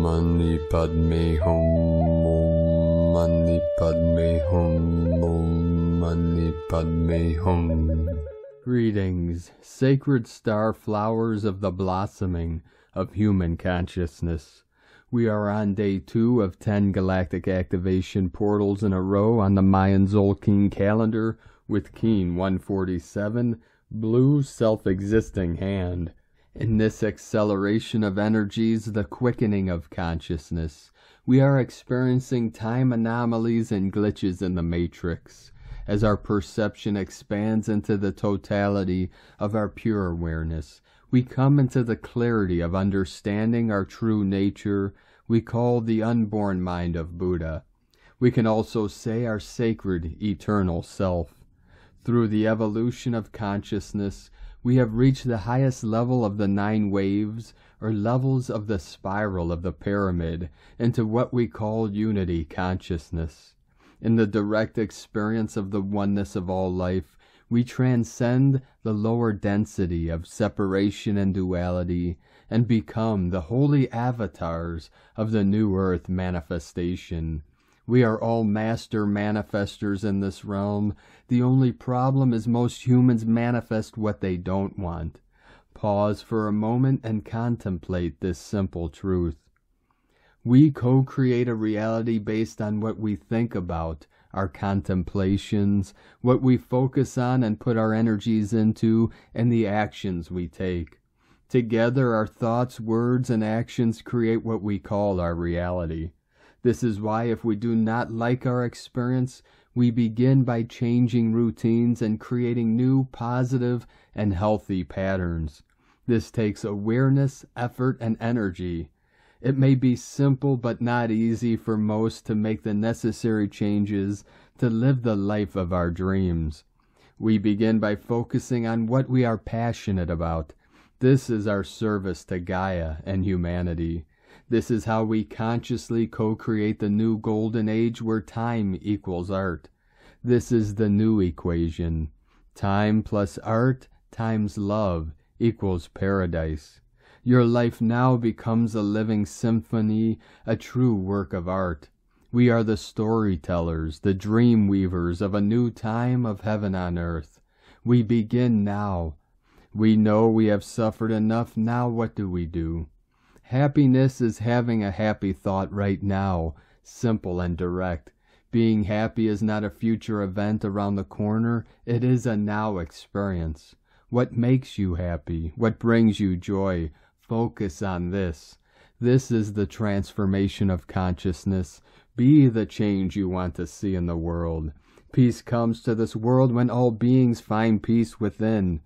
Mani Padme Hum, Om Mani Padme Hum, Om Mani Padme Hum. Greetings, sacred star flowers of the blossoming of human consciousness. We are on day 2 of 10 galactic activation portals in a row on the Mayan Zolkin calendar with Keen 147, blue self-existing hand. In this acceleration of energies, the quickening of consciousness, we are experiencing time anomalies and glitches in the matrix. As our perception expands into the totality of our pure awareness, we come into the clarity of understanding our true nature, we call the unborn mind of Buddha. We can also say our sacred, eternal self. Through the evolution of consciousness, we have reached the highest level of the 9 waves, or levels of the spiral of the pyramid, into what we call unity consciousness. In the direct experience of the oneness of all life, we transcend the lower density of separation and duality, and become the holy avatars of the new earth manifestation. We are all master manifestors in this realm. The only problem is most humans manifest what they don't want. Pause for a moment and contemplate this simple truth. We co-create a reality based on what we think about, our contemplations, what we focus on and put our energies into, and the actions we take. Together, our thoughts, words, and actions create what we call our reality. This is why if we do not like our experience, we begin by changing routines and creating new, positive, and healthy patterns. This takes awareness, effort, and energy. It may be simple but not easy for most to make the necessary changes to live the life of our dreams. We begin by focusing on what we are passionate about. This is our service to Gaia and humanity. This is how we consciously co-create the new golden age where time equals art. This is the new equation. Time plus art times love equals paradise. Your life now becomes a living symphony, a true work of art. We are the storytellers, the dream weavers of a new time of heaven on earth. We begin now. We know we have suffered enough. Now what do? Happiness is having a happy thought right now, simple and direct. Being happy is not a future event around the corner, it is a now experience. What makes you happy? What brings you joy? Focus on this. This is the transformation of consciousness. Be the change you want to see in the world. Peace comes to this world when all beings find peace within.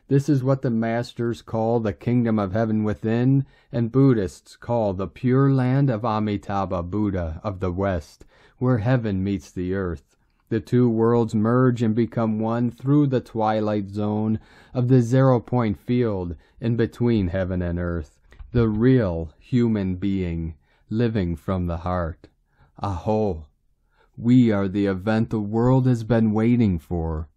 This is what the masters call the kingdom of heaven within, and Buddhists call the pure land of Amitabha Buddha of the West, where heaven meets the earth. The two worlds merge and become one through the twilight zone of the 0-point field in between heaven and earth. The real human being, living from the heart. Aho! We are the event the world has been waiting for.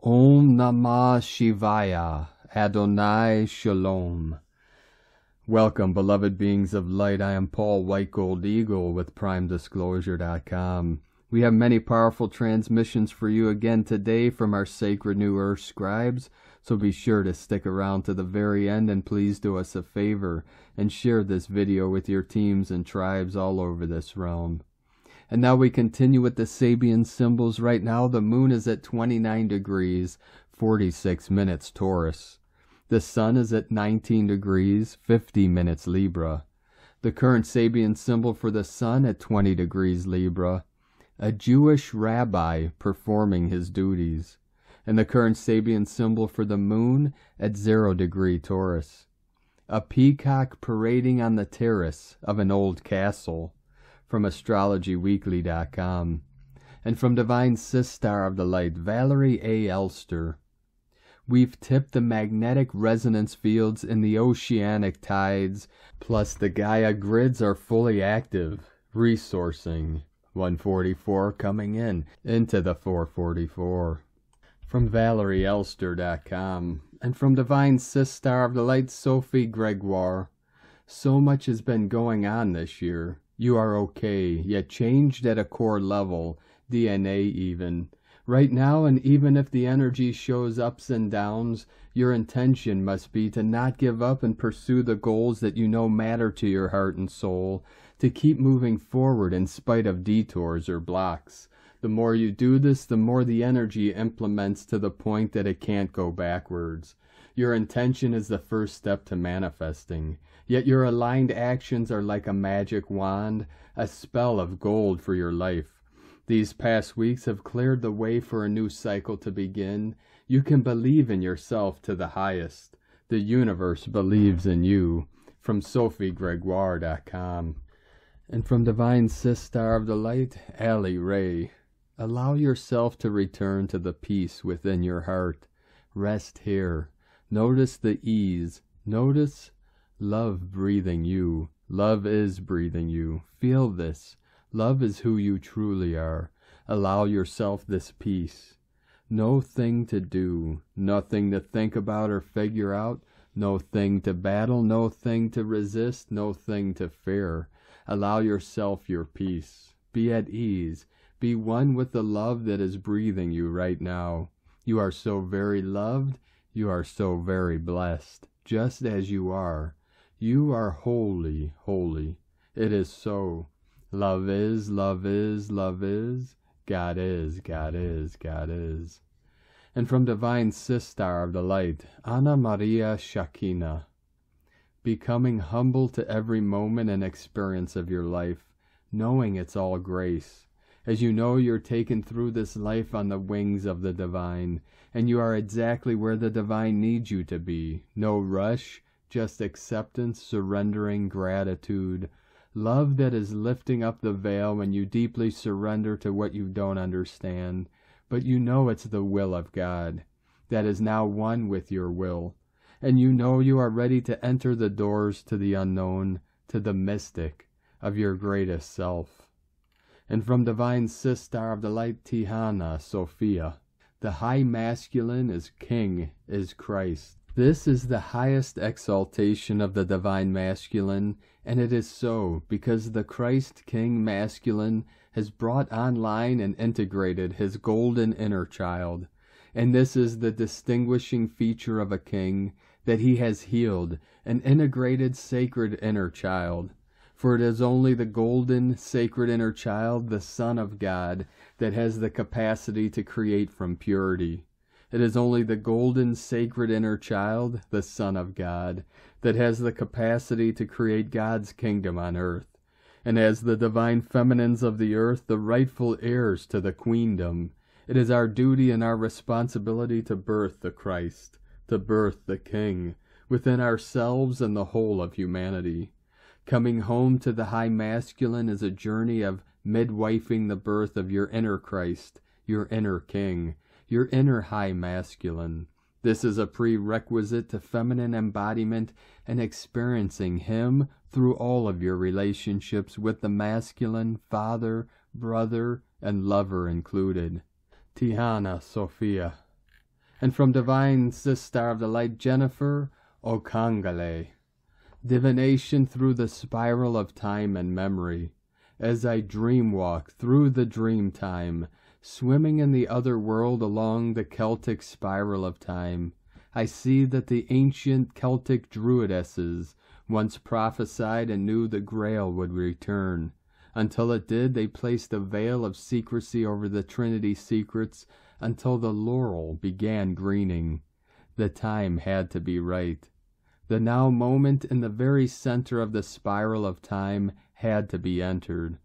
Om Namah Shivaya, Adonai Shalom. Welcome, beloved beings of light. I am Paul White Gold Eagle with PrimeDisclosure.com. We have many powerful transmissions for you again today from our sacred New Earth scribes, so be sure to stick around to the very end and please do us a favor and share this video with your teams and tribes all over this realm. And now we continue with the Sabian symbols. Right now the moon is at 29 degrees, 46 minutes Taurus. The sun is at 19 degrees, 50 minutes Libra. The current Sabian symbol for the sun at 20 degrees Libra. A Jewish rabbi performing his duties. And the current Sabian symbol for the moon at 0 degree Taurus. A peacock parading on the terrace of an old castle. From astrologyweekly.com, and from Divine Sistar of the Light, Valerie A. Elster. We've tipped the magnetic resonance fields in the oceanic tides, plus the Gaia grids are fully active, resourcing. 144 coming in, into the 444. From ValerieElster.com, and from Divine Sistar of the Light, Sophie Gregoire. So much has been going on this year. You are okay, yet changed at a core level, DNA even. Right now, and even if the energy shows ups and downs, your intention must be to not give up and pursue the goals that you know matter to your heart and soul, to keep moving forward in spite of detours or blocks. The more you do this, the more the energy implements to the point that it can't go backwards. Your intention is the first step to manifesting, yet your aligned actions are like a magic wand, a spell of gold for your life. These past weeks have cleared the way for a new cycle to begin. You can believe in yourself to the highest. The universe believes in you. From SophieGregoire.com. And from Divine Sis Star of the Light, Ali Ray. Allow yourself to return to the peace within your heart. Rest here. Notice the ease. Notice love breathing you. Love is breathing you. Feel this. Love is who you truly are. Allow yourself this peace. No thing to do, nothing to think about or figure out, no thing to battle, no thing to resist, no thing to fear. Allow yourself your peace. Be at ease. Be one with the love that is breathing you right now. You are so very loved. You are so very blessed, just as you are. You are holy, holy. It is so. Love is, love is, love is. God is, God is, God is. And from Divine Sis Star of the Light, Anna Maria Shakina. Becoming humble to every moment and experience of your life, knowing it's all grace. As you know, you're taken through this life on the wings of the divine, and you are exactly where the divine needs you to be. No rush, just acceptance, surrendering, gratitude. Love that is lifting up the veil when you deeply surrender to what you don't understand, but you know it's the will of God that is now one with your will, and you know you are ready to enter the doors to the unknown, to the mystic of your greatest self. And from Divine Sis Star of the Light, Tihana Sophia, the high masculine is king, is Christ. This is the highest exaltation of the divine masculine, and it is so because the Christ King masculine has brought online and integrated his golden inner child. And this is the distinguishing feature of a king, that he has healed an integrated sacred inner child. For it is only the golden sacred inner child, the Son of God, that has the capacity to create from purity. It is only the golden sacred inner child, the Son of God, that has the capacity to create God's kingdom on earth. And as the divine feminines of the earth, the rightful heirs to the queendom, it is our duty and our responsibility to birth the Christ, to birth the King, within ourselves and the whole of humanity. Coming home to the high masculine is a journey of midwifing the birth of your inner Christ, your inner King, your inner high masculine. This is a prerequisite to feminine embodiment and experiencing him through all of your relationships with the masculine, father, brother, and lover included. Tihana Sophia. And from Divine Sis Star of the Light, Jennifer Okangale. Divination through the spiral of time and memory. As I dream walk through the dream time, swimming in the other world along the Celtic spiral of time, I see that the ancient Celtic druidesses once prophesied and knew the Grail would return. Until it did, they placed a veil of secrecy over the Trinity secrets until the laurel began greening. The time had to be right. The now moment in the very center of the spiral of time had to be entered.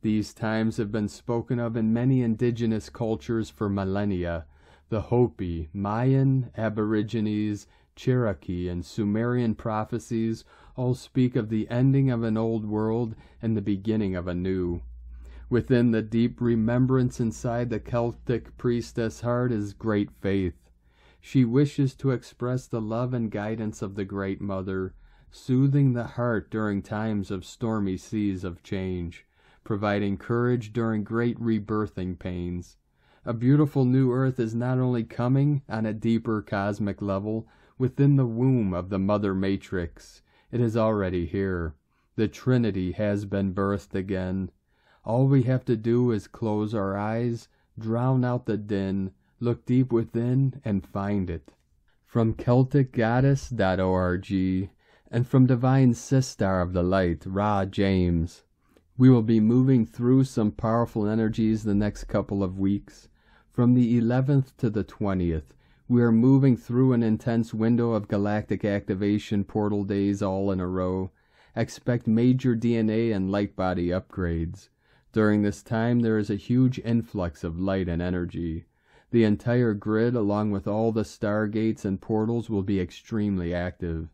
These times have been spoken of in many indigenous cultures for millennia. The Hopi, Mayan, Aborigines, Cherokee, and Sumerian prophecies all speak of the ending of an old world and the beginning of a new. Within the deep remembrance inside the Celtic priestess heart is great faith. She wishes to express the love and guidance of the Great Mother, soothing the heart during times of stormy seas of change, providing courage during great rebirthing pains. A beautiful new earth is not only coming on a deeper cosmic level within the womb of the Mother Matrix, It is already here. The Trinity has been birthed again. All we have to do is close our eyes, drown out the din, look deep within, and find it. From CelticGoddess.org and from Divine Sistar of the Light, Ra James. We will be moving through some powerful energies the next couple of weeks. From the 11th to the 20th, we are moving through an intense window of galactic activation portal days all in a row. Expect major DNA and light body upgrades. During this time, there is a huge influx of light and energy. The entire grid, along with all the stargates and portals, will be extremely active.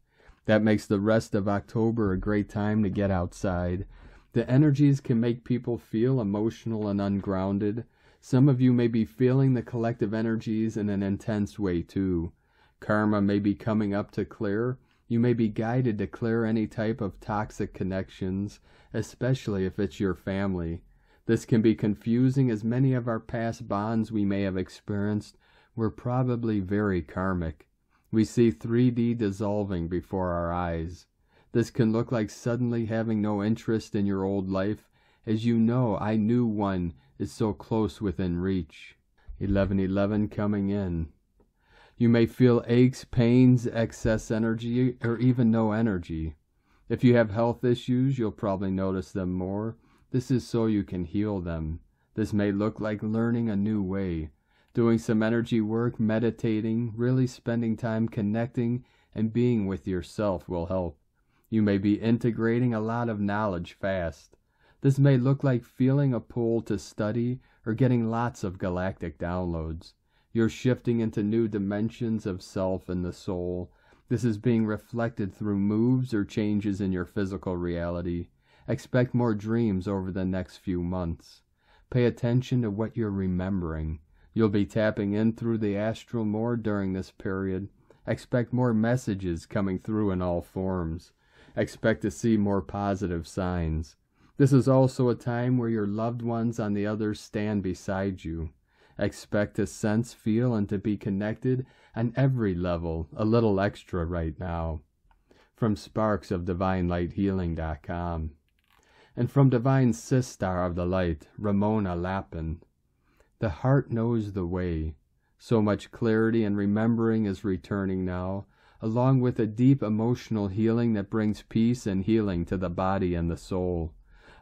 That makes the rest of October a great time to get outside. The energies can make people feel emotional and ungrounded. Some of you may be feeling the collective energies in an intense way too. Karma may be coming up to clear. You may be guided to clear any type of toxic connections, especially if it's your family. This can be confusing, as many of our past bonds we may have experienced were probably very karmic. We see 3D dissolving before our eyes. This can look like suddenly having no interest in your old life. As you know, I knew one is so close within reach. 1111 coming in. You may feel aches, pains, excess energy, or even no energy. If you have health issues, you'll probably notice them more. This is so you can heal them. This may look like learning a new way, doing some energy work, meditating, really spending time connecting and being with yourself will help. You may be integrating a lot of knowledge fast. This may look like feeling a pull to study or getting lots of galactic downloads. You're shifting into new dimensions of self and the soul. This is being reflected through moves or changes in your physical reality. Expect more dreams over the next few months. Pay attention to what you're remembering. You'll be tapping in through the astral more during this period. Expect more messages coming through in all forms. Expect to see more positive signs. This is also a time where your loved ones on the others stand beside you. Expect to sense, feel, and to be connected on every level, a little extra right now. From SparksOfDivineLightHealing.com. And from Divine Sistar of the Light, Ramona Lappin. The heart knows the way. So much clarity and remembering is returning now, along with a deep emotional healing that brings peace and healing to the body and the soul.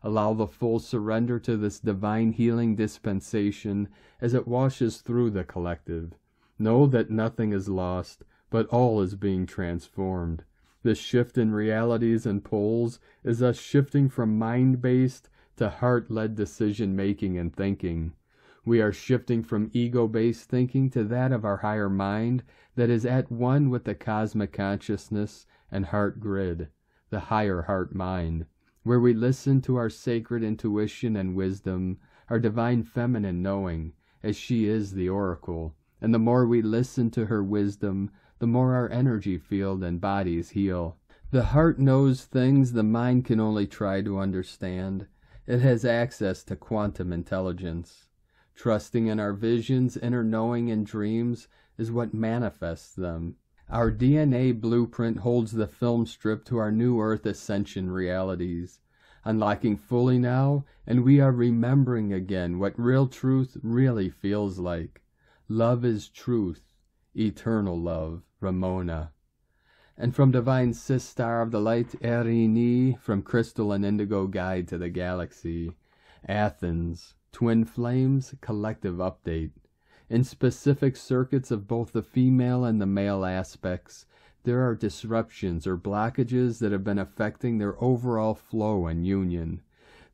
Allow the full surrender to this divine healing dispensation as it washes through the collective. Know that nothing is lost, but all is being transformed. This shift in realities and poles is us shifting from mind-based to heart-led decision-making and thinking. We are shifting from ego-based thinking to that of our higher mind that is at one with the cosmic consciousness and heart grid, the higher heart mind, where we listen to our sacred intuition and wisdom, our divine feminine knowing, as she is the oracle. And the more we listen to her wisdom, the more our energy field and bodies heal. The heart knows things the mind can only try to understand. It has access to quantum intelligence. Trusting in our visions, inner knowing, and dreams is what manifests them. Our DNA blueprint holds the film strip to our new Earth ascension realities. Unlocking fully now, and we are remembering again what real truth really feels like. Love is truth, eternal love, Ramona. And from Divine Sistar of the Light, Erini, from Crystal and Indigo Guide to the Galaxy, Athens, Twin Flames, Collective Update. In specific circuits of both the female and the male aspects, there are disruptions or blockages that have been affecting their overall flow and union.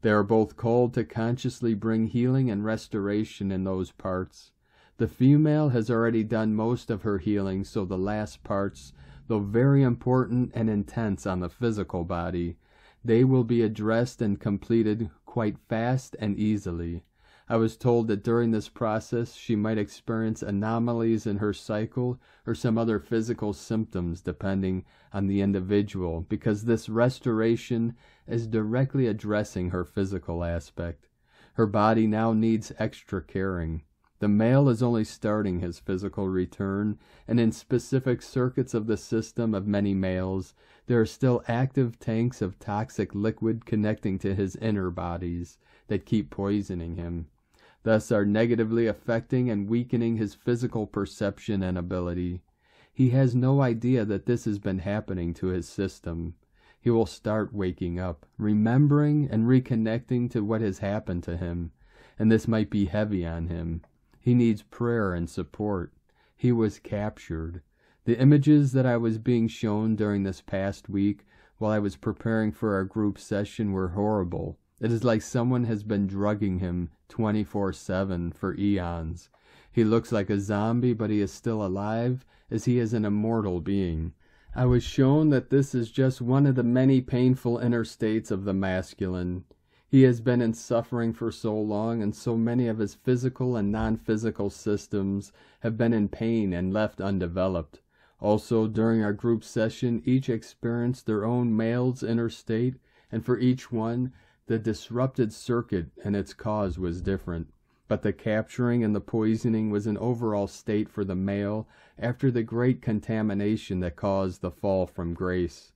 They are both called to consciously bring healing and restoration in those parts. The female has already done most of her healing, so the last parts, though very important and intense on the physical body, they will be addressed and completed quite fast and easily. I was told that during this process she might experience anomalies in her cycle or some other physical symptoms depending on the individual, because this restoration is directly addressing her physical aspect. Her body now needs extra caring. The male is only starting his physical return, and in specific circuits of the system of many males, there are still active tanks of toxic liquid connecting to his inner bodies that keep poisoning him, thus are negatively affecting and weakening his physical perception and ability. He has no idea that this has been happening to his system. He will start waking up, remembering and reconnecting to what has happened to him, and this might be heavy on him. He needs prayer and support. He was captured. The images that I was being shown during this past week while I was preparing for our group session were horrible. It is like someone has been drugging him 24/7 for eons. He looks like a zombie, but he is still alive, as he is an immortal being. I was shown that this is just one of the many painful inner states of the masculine. He has been in suffering for so long, and so many of his physical and non-physical systems have been in pain and left undeveloped. Also, during our group session, each experienced their own male's inner state, and for each one, the disrupted circuit and its cause was different. But the capturing and the poisoning was an overall state for the male after the great contamination that caused the fall from grace.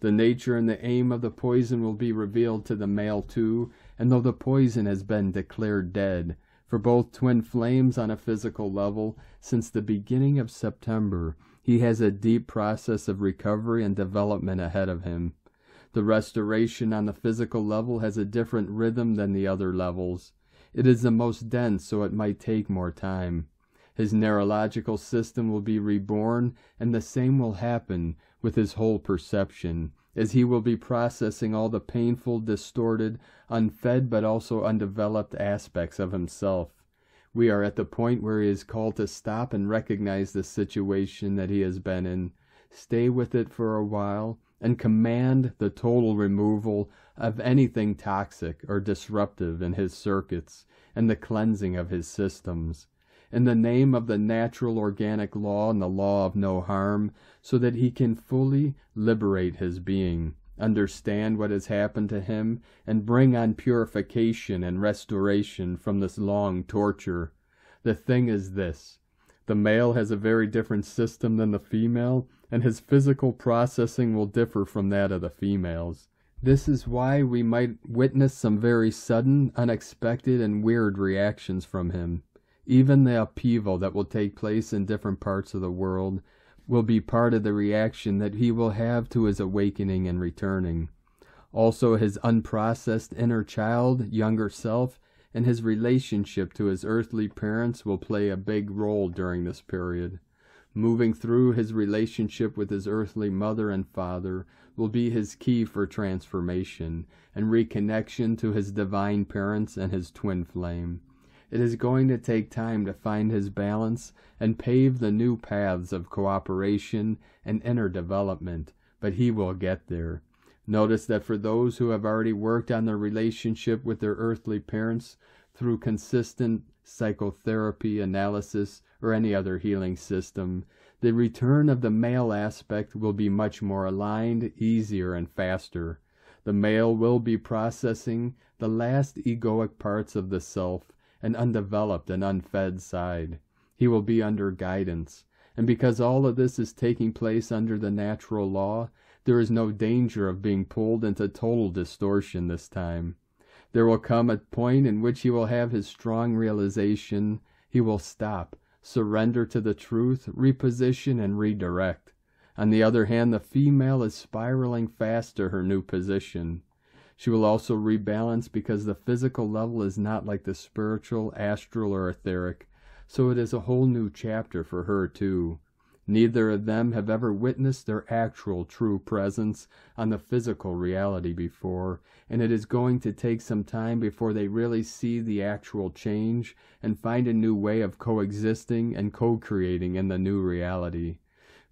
The nature and the aim of the poison will be revealed to the male too, and though the poison has been declared dead, for both twin flames on a physical level, since the beginning of September, he has a deep process of recovery and development ahead of him. The restoration on the physical level has a different rhythm than the other levels. It is the most dense, so it might take more time. His neurological system will be reborn, and the same will happen with his whole perception, as he will be processing all the painful, distorted, unfed but also undeveloped aspects of himself. We are at the point where he is called to stop and recognize the situation that he has been in, stay with it for a while, and command the total removal of anything toxic or disruptive in his circuits, and the cleansing of his systems, in the name of the natural organic law and the law of no harm, so that he can fully liberate his being, understand what has happened to him, and bring on purification and restoration from this long torture. The thing is this: the male has a very different system than the female, and his physical processing will differ from that of the females. This is why we might witness some very sudden, unexpected, and weird reactions from him. Even the upheaval that will take place in different parts of the world will be part of the reaction that he will have to his awakening and returning. Also, his unprocessed inner child, younger self, and his relationship to his earthly parents will play a big role during this period. Moving through his relationship with his earthly mother and father will be his key for transformation and reconnection to his divine parents and his twin flame. It is going to take time to find his balance and pave the new paths of cooperation and inner development, but he will get there. Notice that for those who have already worked on their relationship with their earthly parents through consistent psychotherapy, analysis, or any other healing system, the return of the male aspect will be much more aligned, easier, and faster. The male will be processing the last egoic parts of the self, an undeveloped and unfed side. He will be under guidance, and because all of this is taking place under the natural law, there is no danger of being pulled into total distortion this time. There will come a point in which he will have his strong realization. He will stop, surrender to the truth, reposition, and redirect. On the other hand, the female is spiraling fast to her new position. She will also rebalance because the physical level is not like the spiritual, astral, or etheric, so it is a whole new chapter for her too. Neither of them have ever witnessed their actual true presence on the physical reality before, and it is going to take some time before they really see the actual change and find a new way of coexisting and co-creating in the new reality.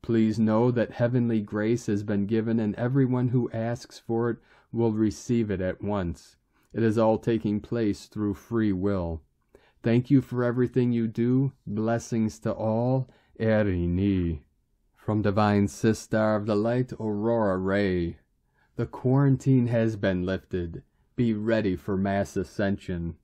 Please know that heavenly grace has been given, and everyone who asks for it will receive it at once. It is all taking place through free will. Thank you for everything you do. Blessings to all. Erini. From Divine Sister of the Light, Aurora Ray. The quarantine has been lifted. Be ready for mass ascension.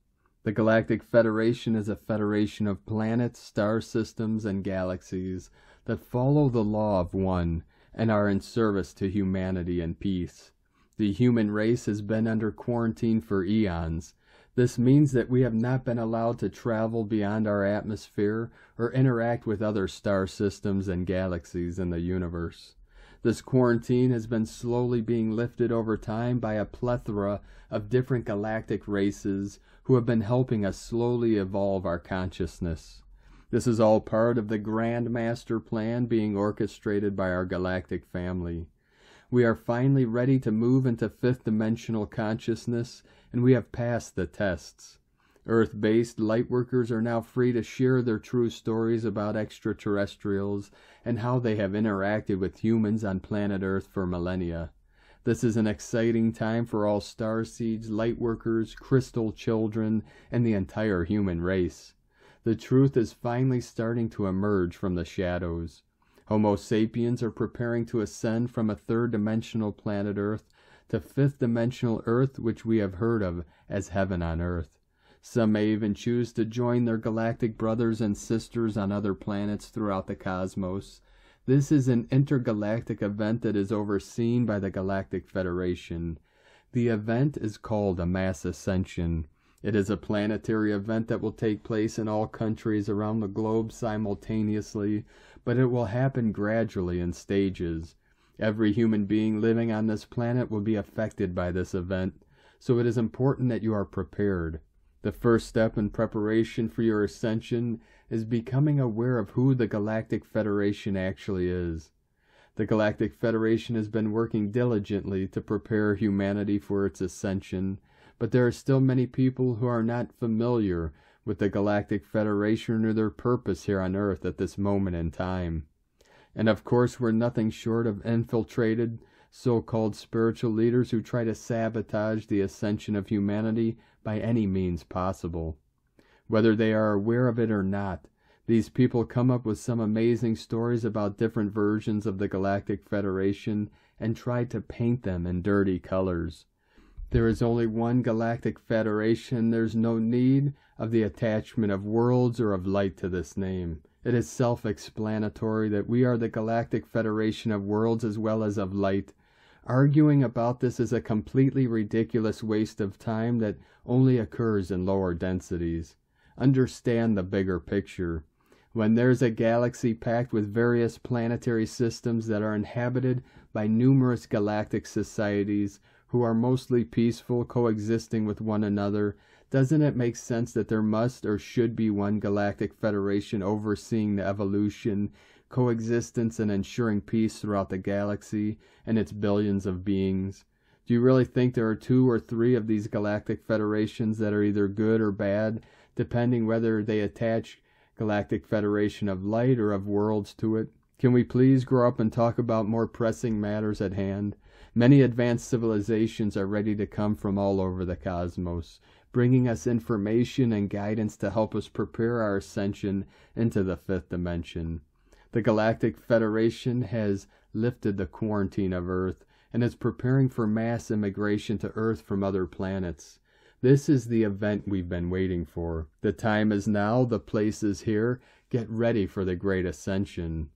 The Galactic Federation is a federation of planets, star systems, and galaxies that follow the law of one and are in service to humanity and peace. The human race has been under quarantine for eons. This means that we have not been allowed to travel beyond our atmosphere or interact with other star systems and galaxies in the universe. This quarantine has been slowly being lifted over time by a plethora of different galactic races who have been helping us slowly evolve our consciousness. This is all part of the Grand Master Plan being orchestrated by our galactic family. We are finally ready to move into fifth-dimensional consciousness, and we have passed the tests. Earth-based lightworkers are now free to share their true stories about extraterrestrials and how they have interacted with humans on planet Earth for millennia. This is an exciting time for all starseeds, lightworkers, crystal children, and the entire human race. The truth is finally starting to emerge from the shadows. Homo sapiens are preparing to ascend from a third-dimensional planet Earth to fifth-dimensional Earth, which we have heard of as heaven on Earth. Some may even choose to join their galactic brothers and sisters on other planets throughout the cosmos. This is an intergalactic event that is overseen by the Galactic Federation. The event is called a mass ascension. It is a planetary event that will take place in all countries around the globe simultaneously, but it will happen gradually in stages. Every human being living on this planet will be affected by this event, so it is important that you are prepared. The first step in preparation for your ascension is becoming aware of who the Galactic Federation actually is. The Galactic Federation has been working diligently to prepare humanity for its ascension, but there are still many people who are not familiar with the Galactic Federation or their purpose here on Earth at this moment in time. And of course, we're nothing short of infiltrated, so-called spiritual leaders who try to sabotage the ascension of humanity by any means possible. Whether they are aware of it or not, these people come up with some amazing stories about different versions of the Galactic Federation and try to paint them in dirty colors. There is only one Galactic Federation. There's no need of the attachment of worlds or of light to this name. It is self-explanatory that we are the Galactic Federation of worlds as well as of light. Arguing about this is a completely ridiculous waste of time that only occurs in lower densities. Understand the bigger picture. When there's a galaxy packed with various planetary systems that are inhabited by numerous galactic societies who are mostly peaceful, coexisting with one another, doesn't it make sense that there must or should be one Galactic Federation overseeing the evolution, coexistence, and ensuring peace throughout the galaxy and its billions of beings? Do you really think there are 2 or 3 of these Galactic Federations that are either good or bad, depending whether they attach Galactic Federation of Light or of Worlds to it? Can we please grow up and talk about more pressing matters at hand? Many advanced civilizations are ready to come from all over the cosmos, bringing us information and guidance to help us prepare our ascension into the 5th dimension. The Galactic Federation has lifted the quarantine of Earth and is preparing for mass immigration to Earth from other planets. This is the event we've been waiting for. The time is now, the place is here. Get ready for the Great Ascension.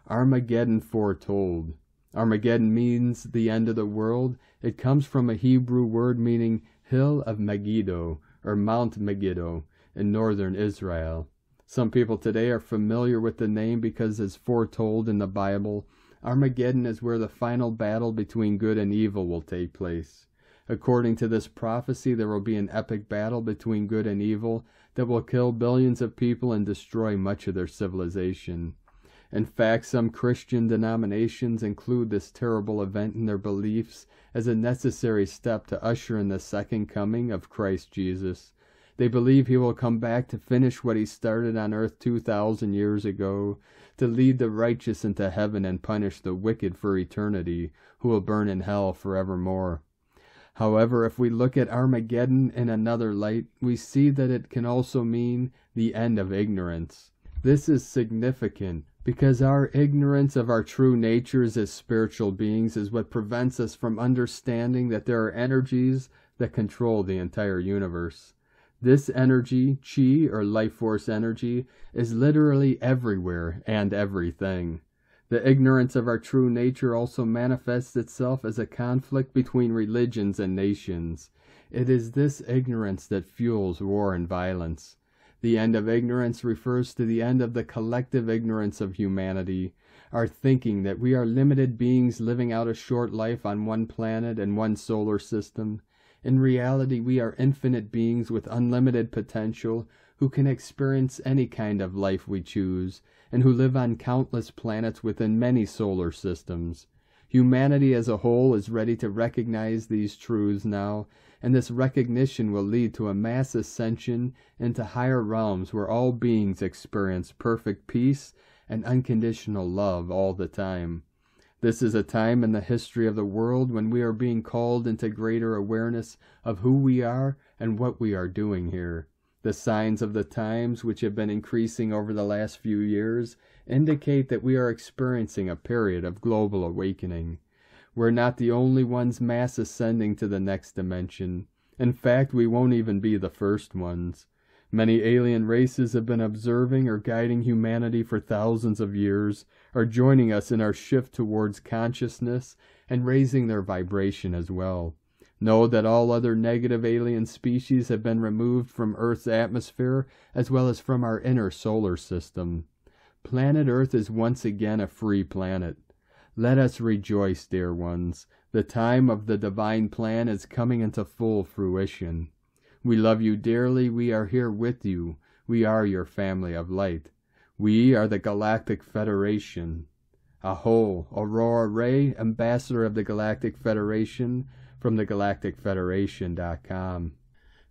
Armageddon foretold. Armageddon means the end of the world. It comes from a Hebrew word meaning Hill of Megiddo, or Mount Megiddo, in northern Israel. Some people today are familiar with the name because, as foretold in the Bible, Armageddon is where the final battle between good and evil will take place. According to this prophecy, there will be an epic battle between good and evil that will kill billions of people and destroy much of their civilization. In fact, some Christian denominations include this terrible event in their beliefs as a necessary step to usher in the second coming of Christ Jesus. They believe he will come back to finish what he started on earth 2,000 years ago, to lead the righteous into heaven and punish the wicked for eternity, who will burn in hell forevermore. However, if we look at Armageddon in another light, we see that it can also mean the end of ignorance. This is significant because our ignorance of our true natures as spiritual beings is what prevents us from understanding that there are energies that control the entire universe. This energy, chi or life force energy, is literally everywhere and everything. The ignorance of our true nature also manifests itself as a conflict between religions and nations. It is this ignorance that fuels war and violence. The end of ignorance refers to the end of the collective ignorance of humanity, our thinking that we are limited beings living out a short life on one planet and one solar system. In reality, we are infinite beings with unlimited potential who can experience any kind of life we choose, and who live on countless planets within many solar systems. Humanity as a whole is ready to recognize these truths now, and this recognition will lead to a mass ascension into higher realms where all beings experience perfect peace and unconditional love all the time. This is a time in the history of the world when we are being called into greater awareness of who we are and what we are doing here. The signs of the times, which have been increasing over the last few years, indicate that we are experiencing a period of global awakening. We're not the only ones mass ascending to the next dimension. In fact, we won't even be the first ones. Many alien races have been observing or guiding humanity for thousands of years, are joining us in our shift towards consciousness and raising their vibration as well. Know that all other negative alien species have been removed from Earth's atmosphere as well as from our inner solar system. Planet Earth is once again a free planet. Let us rejoice, dear ones. The time of the divine plan is coming into full fruition. We love you dearly. We are here with you. We are your family of light. We are the Galactic Federation. Aho, Aurora Ray, Ambassador of the Galactic Federation, from thegalacticfederation.com.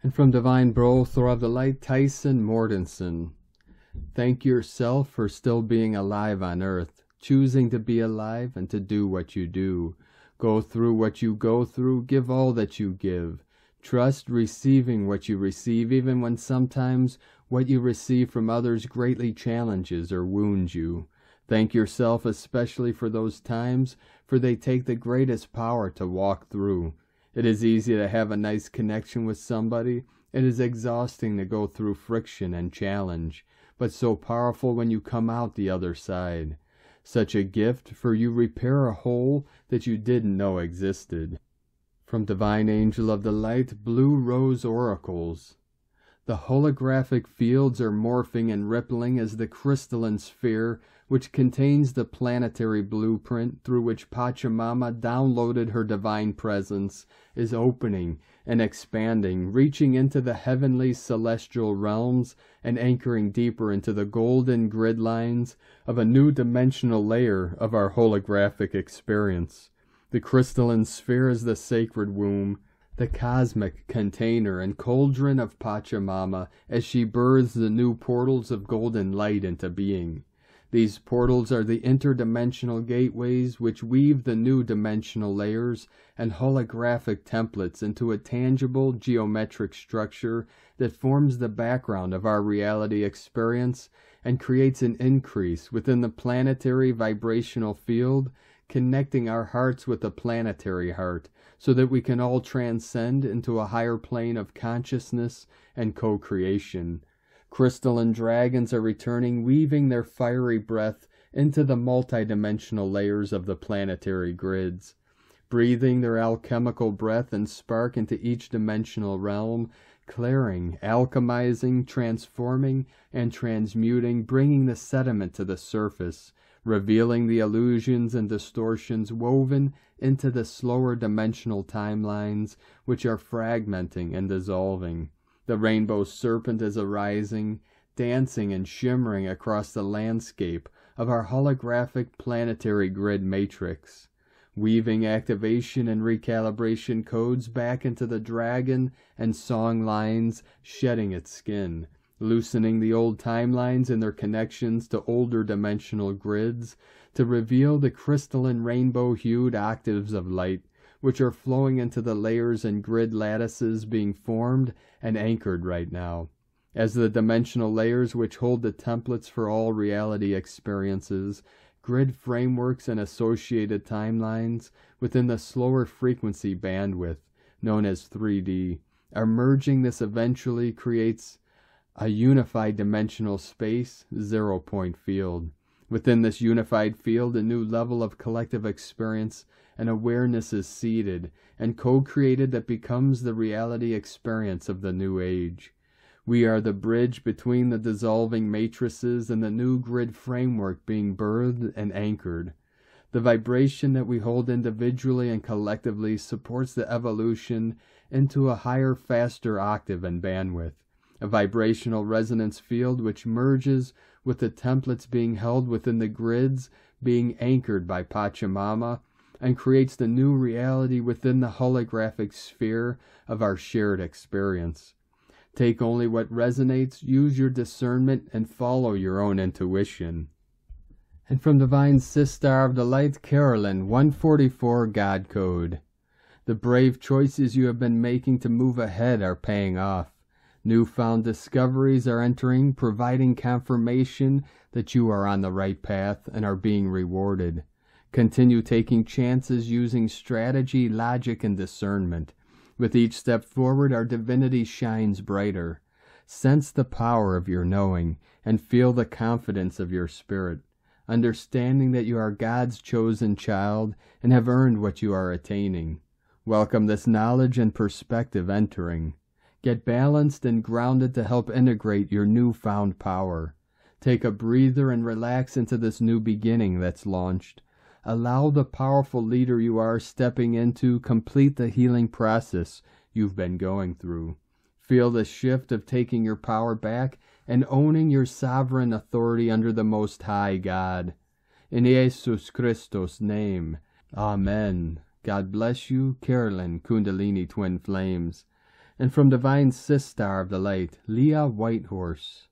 And from Divine Bro, Throw of the Light, Tyson Mortensen. Thank yourself for still being alive on Earth, choosing to be alive and to do what you do. Go through what you go through, give all that you give. Trust receiving what you receive, even when sometimes what you receive from others greatly challenges or wounds you. Thank yourself especially for those times, for they take the greatest power to walk through. It is easy to have a nice connection with somebody. It is exhausting to go through friction and challenge, but so powerful when you come out the other side. Such a gift, for you repair a hole that you didn't know existed. From Divine Angel of the Light, Blue Rose Oracles. The holographic fields are morphing and rippling as the crystalline sphere, which contains the planetary blueprint through which Pachamama downloaded her divine presence, is opening and expanding, reaching into the heavenly celestial realms and anchoring deeper into the golden grid lines of a new dimensional layer of our holographic experience. The crystalline sphere is the sacred womb, the cosmic container and cauldron of Pachamama as she births the new portals of golden light into being. These portals are the interdimensional gateways which weave the new dimensional layers and holographic templates into a tangible geometric structure that forms the background of our reality experience and creates an increase within the planetary vibrational field, connecting our hearts with the planetary heart, so that we can all transcend into a higher plane of consciousness and co-creation. Crystalline dragons are returning, weaving their fiery breath into the multidimensional layers of the planetary grids, breathing their alchemical breath and spark into each dimensional realm, clearing, alchemizing, transforming, and transmuting, bringing the sediment to the surface, revealing the illusions and distortions woven into the slower dimensional timelines which are fragmenting and dissolving. The rainbow serpent is arising, dancing and shimmering across the landscape of our holographic planetary grid matrix, weaving activation and recalibration codes back into the dragon and song lines, shedding its skin, loosening the old timelines and their connections to older dimensional grids, to reveal the crystalline rainbow-hued octaves of light, which are flowing into the layers and grid lattices being formed and anchored right now. As the dimensional layers which hold the templates for all reality experiences, grid frameworks and associated timelines within the slower frequency bandwidth, known as 3D, Our merging this eventually creates a unified dimensional space, 0-point field. Within this unified field, a new level of collective experience and awareness is seeded and co-created that becomes the reality experience of the new age. We are the bridge between the dissolving matrices and the new grid framework being birthed and anchored. The vibration that we hold individually and collectively supports the evolution into a higher, faster octave and bandwidth, a vibrational resonance field which merges with the templates being held within the grids being anchored by Pachamama and creates the new reality within the holographic sphere of our shared experience. Take only what resonates, use your discernment, and follow your own intuition. And from Divine Sister of the Light, Carolyn, 144 God Code. The brave choices you have been making to move ahead are paying off. Newfound discoveries are entering, providing confirmation that you are on the right path and are being rewarded. Continue taking chances using strategy, logic, and discernment. With each step forward, our divinity shines brighter. Sense the power of your knowing and feel the confidence of your spirit, understanding that you are God's chosen child and have earned what you are attaining. Welcome this knowledge and perspective entering. Get balanced and grounded to help integrate your newfound power. Take a breather and relax into this new beginning that's launched. Allow the powerful leader you are stepping into complete the healing process you've been going through. Feel the shift of taking your power back and owning your sovereign authority under the Most High God. In Jesus Christos' name, Amen. God bless you, Carolyn, Kundalini Twin Flames. And from Divine Sister of the Light, Leah Whitehorse.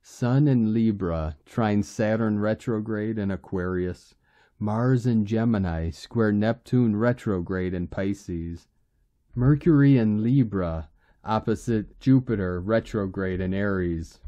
Sun in Libra, trine Saturn retrograde in Aquarius. Mars in Gemini, square Neptune retrograde in Pisces. Mercury in Libra, opposite Jupiter retrograde in Aries.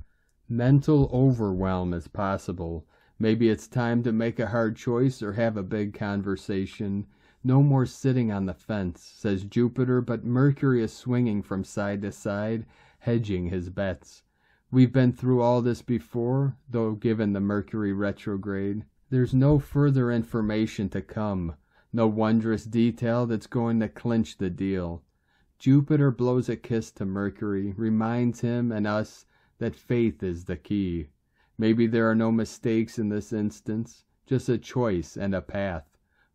Mental overwhelm is possible. Maybe it's time to make a hard choice or have a big conversation. No more sitting on the fence, says Jupiter, but Mercury is swinging from side to side, hedging his bets. We've been through all this before, though given the Mercury retrograde. There's no further information to come, no wondrous detail that's going to clinch the deal. Jupiter blows a kiss to Mercury, reminds him and us that faith is the key. Maybe there are no mistakes in this instance, just a choice and a path.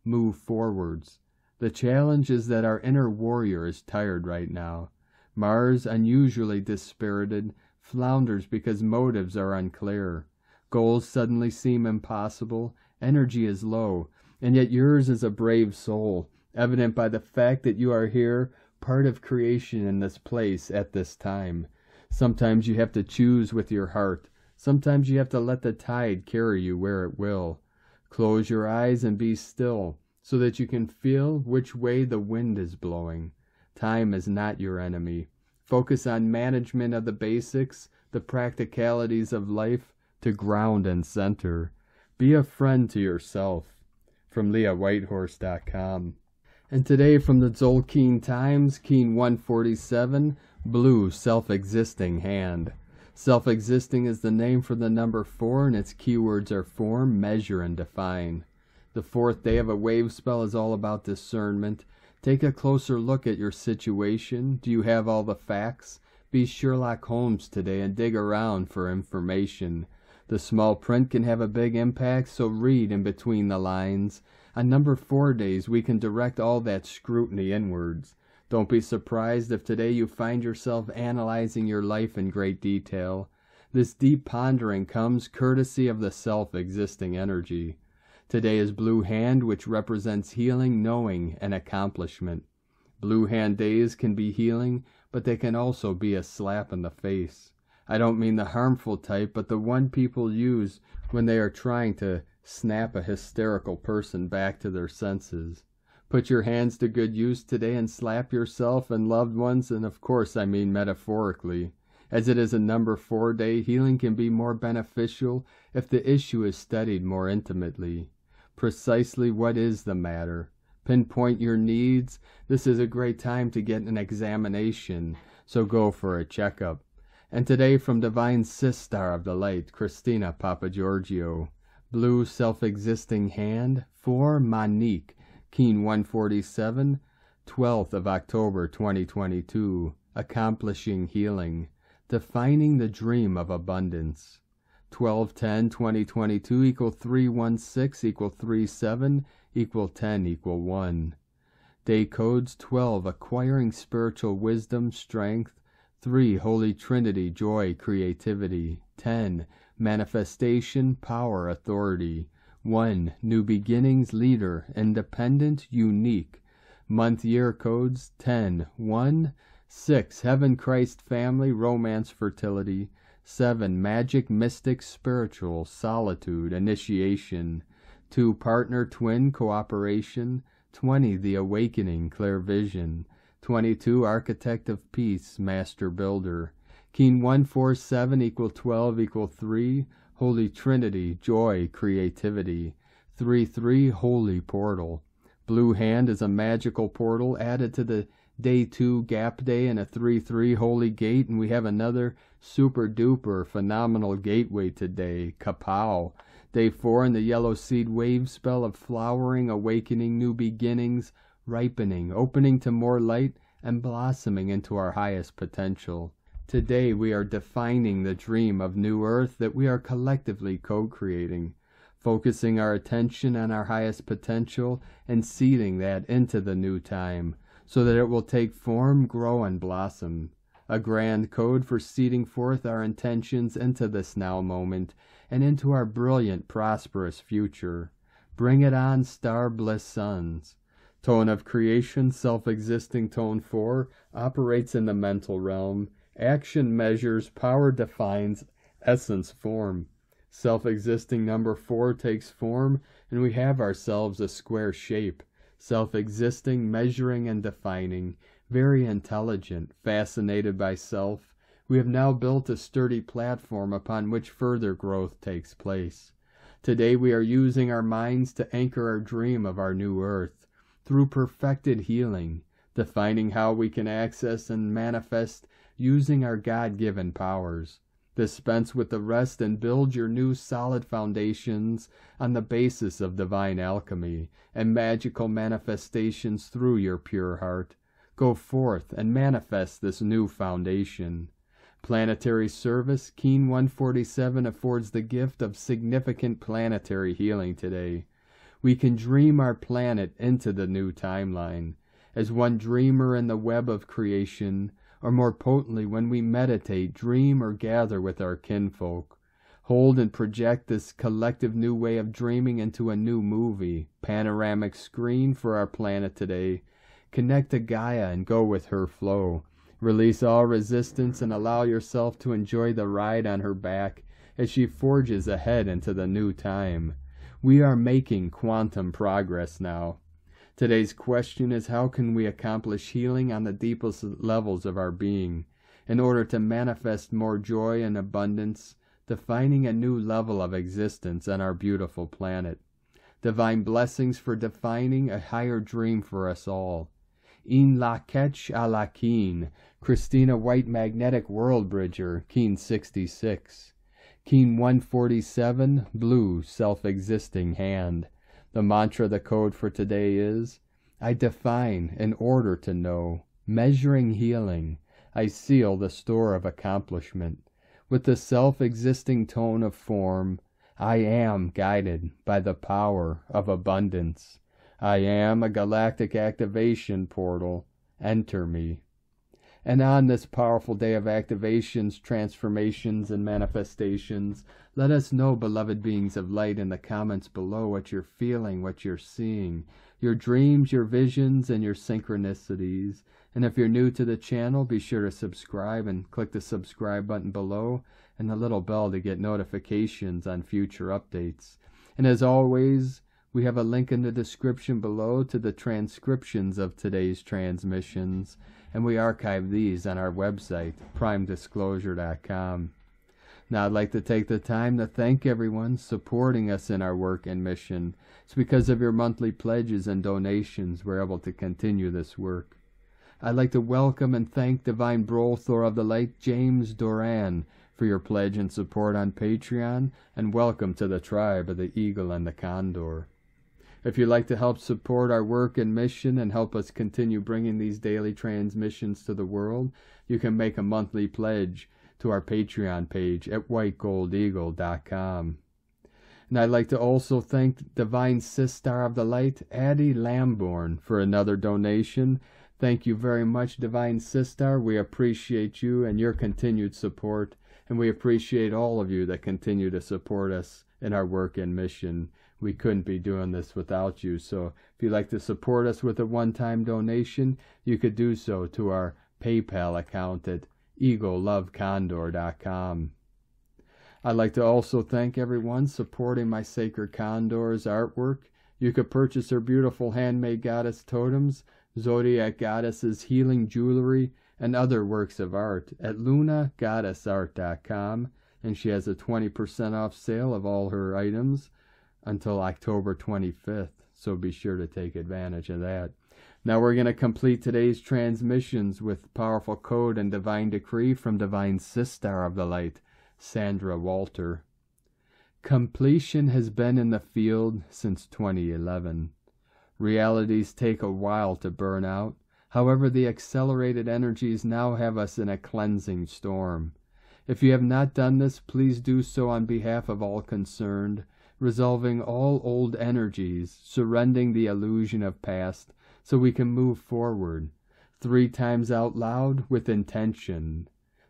Move forwards. The challenge is that our inner warrior is tired right now. Mars, unusually dispirited, flounders because motives are unclear. Goals suddenly seem impossible, energy is low, and yet yours is a brave soul, evident by the fact that you are here, part of creation in this place at this time. Sometimes you have to choose with your heart. Sometimes you have to let the tide carry you where it will. Close your eyes and be still, so that you can feel which way the wind is blowing. Time is not your enemy. Focus on management of the basics, the practicalities of life, to ground and center. Be a friend to yourself. From LeahWhitehorse.com. And today from the Tzolk'in Times, Keen 147, Blue Self-Existing Hand. Self-existing is the name for the number 4, and its keywords are form, measure, and define. The fourth day of a wave spell is all about discernment. Take a closer look at your situation. Do you have all the facts? Be Sherlock Holmes today and dig around for information. The small print can have a big impact, so read in between the lines. On number 4 days, we can direct all that scrutiny inwards. Don't be surprised if today you find yourself analyzing your life in great detail. This deep pondering comes courtesy of the self-existing energy. Today is Blue Hand, which represents healing, knowing, and accomplishment. Blue Hand days can be healing, but they can also be a slap in the face. I don't mean the harmful type, but the one people use when they are trying to snap a hysterical person back to their senses. Put your hands to good use today and slap yourself and loved ones, and of course I mean metaphorically. As it is a number 4 day, healing can be more beneficial if the issue is studied more intimately. Precisely what is the matter? pinpoint your needs, this is a great time to get an examination, so go for a checkup. And today from Divine Sis Star of the Light, Christina Papa Giorgio, blue self-existing hand, 4 Monique, Keen 147, 12th of October 2022, accomplishing healing, defining the dream of abundance. 12-10-2022 equal 316 equal 37 equal 10 equal 1. Day codes 12, acquiring spiritual wisdom, strength. 3, Holy Trinity, joy, creativity. 10, manifestation, power, authority. 1, new beginnings, leader, independent, unique. Month year codes 10, 1, 6, heaven, Christ, family, romance, fertility. 7, magic, mystic, spiritual, solitude, initiation. 2, partner, twin, cooperation. 20, the awakening, clear vision. 22, architect of peace, master builder. Keen 147 equal 12 equal 3, Holy Trinity, joy, creativity. 3-3, holy portal. Blue hand is a magical portal added to the Day 2 gap day and a 3-3 holy gate, and we have another super duper phenomenal gateway today, Kapow. Day 4 in the yellow seed wave spell of flowering, awakening, new beginnings, ripening, opening to more light, and blossoming into our highest potential. Today we are defining the dream of new earth that we are collectively co-creating, focusing our attention on our highest potential and seeding that into the new time, so that it will take form, grow, and blossom. A grand code for seeding forth our intentions into this now moment and into our brilliant, prosperous future. Bring it on, star bliss sons. Tone of creation, self-existing tone 4, operates in the mental realm. Action measures, power defines, essence form. Self-existing number 4 takes form, and we have ourselves a square shape. Self-existing, measuring and defining, very intelligent, fascinated by self, we have now built a sturdy platform upon which further growth takes place. Today we are using our minds to anchor our dream of our new earth, through perfected healing, defining how we can access and manifest using our God-given powers. Dispense with the rest and build your new solid foundations on the basis of divine alchemy and magical manifestations through your pure heart. Go forth and manifest this new foundation. Planetary service, Keen 147 affords the gift of significant planetary healing today. We can dream our planet into the new timeline. As one dreamer in the web of creation, or more potently when we meditate, dream, or gather with our kinfolk. Hold and project this collective new way of dreaming into a new movie, panoramic screen for our planet today. Connect to Gaia and go with her flow. Release all resistance and allow yourself to enjoy the ride on her back as she forges ahead into the new time. We are making quantum progress now. Today's question is, how can we accomplish healing on the deepest levels of our being in order to manifest more joy and abundance, defining a new level of existence on our beautiful planet? Divine blessings for defining a higher dream for us all. In la ketch a la keen, Christina White Magnetic World Bridger, Keen 66. Keen 147, blue, self-existing hand. The mantra, the code for today is, I define in order to know, measuring healing. I seal the store of accomplishment. With the self-existing tone of form, I am guided by the power of abundance. I am a galactic activation portal. Enter me. And on this powerful day of activations, transformations, and manifestations, let us know, beloved beings of light, in the comments below what you're feeling, what you're seeing, your dreams, your visions, and your synchronicities. And if you're new to the channel, be sure to subscribe and click the subscribe button below and the little bell to get notifications on future updates. And as always, we have a link in the description below to the transcriptions of today's transmissions, and we archive these on our website, primedisclosure.com. Now I'd like to take the time to thank everyone supporting us in our work and mission. It's because of your monthly pledges and donations we're able to continue this work. I'd like to welcome and thank Divine Brothor of the Light James Doran for your pledge and support on Patreon, and welcome to the tribe of the Eagle and the Condor. If you'd like to help support our work and mission and help us continue bringing these daily transmissions to the world, you can make a monthly pledge to our Patreon page at whitegoldeagle.com. And I'd like to also thank Divine Sister of the Light, Addie Lamborn, for another donation. Thank you very much, Divine Sister. We appreciate you and your continued support, and we appreciate all of you that continue to support us in our work and mission. We couldn't be doing this without you, so if you'd like to support us with a one-time donation, you could do so to our PayPal account at eaglelovecondor.com. I'd like to also thank everyone supporting my Sacred Condor's artwork. You could purchase her beautiful handmade goddess totems, Zodiac Goddess's healing jewelry, and other works of art at lunagoddessart.com, and she has a 20% off sale of all her items until October 25th, so be sure to take advantage of that. Now we're going to complete today's transmissions with powerful code and divine decree from Divine Sister of the Light, Sandra Walter. Completion has been in the field since 2011. Realities take a while to burn out. However, the accelerated energies now have us in a cleansing storm. If you have not done this, please do so on behalf of all concerned, resolving all old energies, surrendering the illusion of past, so we can move forward. 3 times out loud with intention.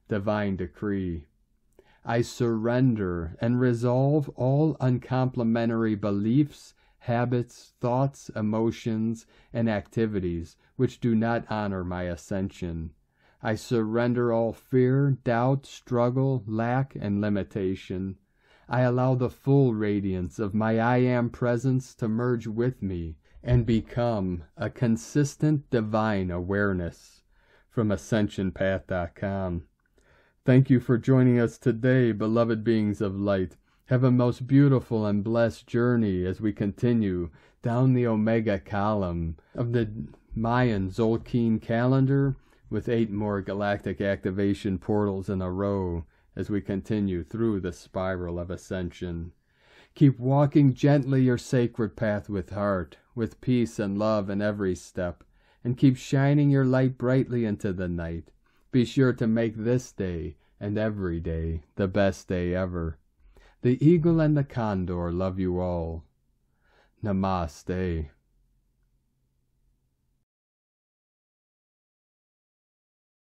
Divine decree. I surrender and resolve all uncomplimentary beliefs, habits, thoughts, emotions, and activities which do not honor my ascension. I surrender all fear, doubt, struggle, lack, and limitation. I allow the full radiance of my I Am presence to merge with me and become a consistent divine awareness. From AscensionPath.com. Thank you for joining us today, beloved beings of light. Have a most beautiful and blessed journey as we continue down the Omega column of the Mayan Zolkeen calendar with 8 more galactic activation portals in a row as we continue through the spiral of ascension. Keep walking gently your sacred path with heart, with peace and love in every step, and keep shining your light brightly into the night. Be sure to make this day and every day the best day ever. The Eagle and the Condor love you all. Namaste.